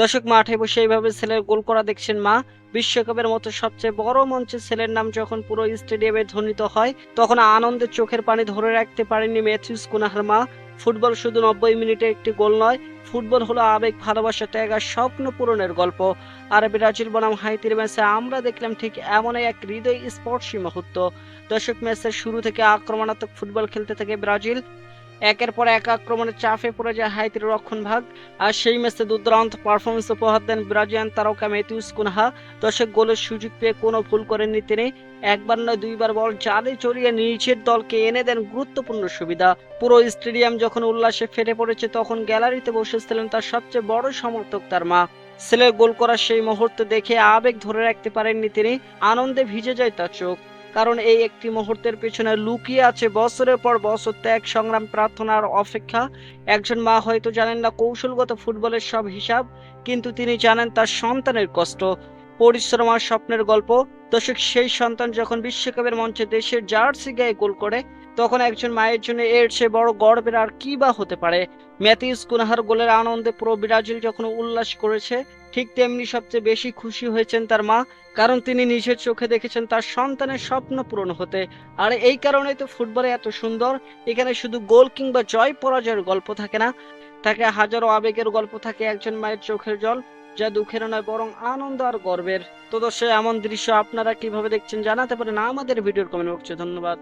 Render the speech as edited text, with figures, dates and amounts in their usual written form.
দর্শক, মাঠে বসে এইভাবে ছেলের গোল করা দেখছেন মা। বিশ্বকাপের মতো সবচেয়ে বড় মঞ্চে ছেলের নাম যখন পুরো স্টেডিয়ামে ধ্বনিত হয়, তখন আনন্দে চোখের পানি ধরে রাখতে পারেননি ম্যাথিউস কুনহার মা। ফুটবল শুধু 90 মিনিটে একটি গোল নয়, ফুটবল হলো আবেগ, ভালোবাসা, ত্যাগ আর স্বপ্ন পূরণের গল্প। আর ব্রাজিল বনাম হাইতির ম্যাচে আমরা দেখলাম ঠিক এমনই এক হৃদয় স্পর্শী মুহূর্ত। দর্শক, ম্যাচের শুরু থেকে আক্রমণাত্মক ফুটবল খেলতে থাকে ব্রাজিল। একের পর এক আক্রমণে চাপে পড়ে যায় হাইতির রক্ষণভাগ। আর সেই ম্যাচে দুর্দান্ত পারফরমেন্স উপহার দেন ব্রাজিলিয়ান তারকা ম্যাথিউস কুনহা। দর্শক, গোলের সুযোগ পেয়ে কোনো ভুল করেননি তিনি। একবার নয়, দুইবার বল জালে চড়িয়ে নিজের দলকে এনে দেন গুরুত্বপূর্ণ সুবিধা। পুরো স্টেডিয়াম যখন উল্লাসে ফেটে পড়েছে, তখন গ্যালারিতে বসেছিলেন তার সবচেয়ে বড় সমর্থক, তার মা। ছেলের গোল করার সেই মুহূর্ত দেখে আবেগ ধরে রাখতে পারেননি তিনি। আনন্দে ভিজে যায় তার চোখ। কারণ এই একটি মুহূর্তের পেছনে লুকিয়ে আছে বছরের পর বছর ত্যাগ, সংগ্রাম, প্রার্থনার অপেক্ষা। একজন মা হয়তো জানেন না কৌশলগত ফুটবলের সব হিসাব, কিন্তু তিনি জানেন তার সন্তানের কষ্ট, পরিশ্রম আর স্বপ্নের গল্প। দর্শক, সেই সন্তান যখন বিশ্বকাপের মঞ্চে দেশের জার্সি গায়ে গোল করে, তখন একজন মায়ের জন্য এর চেয়ে বড় গর্বের আর কি বা হতে পারে। ম্যাথিউস কুনহার গোলের আনন্দে পুরো ব্রাজিল যখন উল্লাস করেছে, ঠিক তেমনি সবচেয়ে বেশি খুশি হয়েছেন তার মা। কারণ তিনি নিজের চোখে দেখেছেন তার সন্তানের স্বপ্ন পূরণ হতে। আর এই কারণেই তো ফুটবলে এত সুন্দর। এখানে শুধু গোল কিংবা জয় পরাজয়ের গল্প থাকে না, থাকে হাজারো আবেগের গল্প, থাকে একজন মায়ের চোখের জল, যা দুঃখের নয় বরং আনন্দ আর গর্বের। তো দর্শক, এমন দৃশ্য আপনারা কিভাবে দেখছেন জানাতে পারেন আমাদের ভিডিওর কমেন্ট বক্সে। ধন্যবাদ।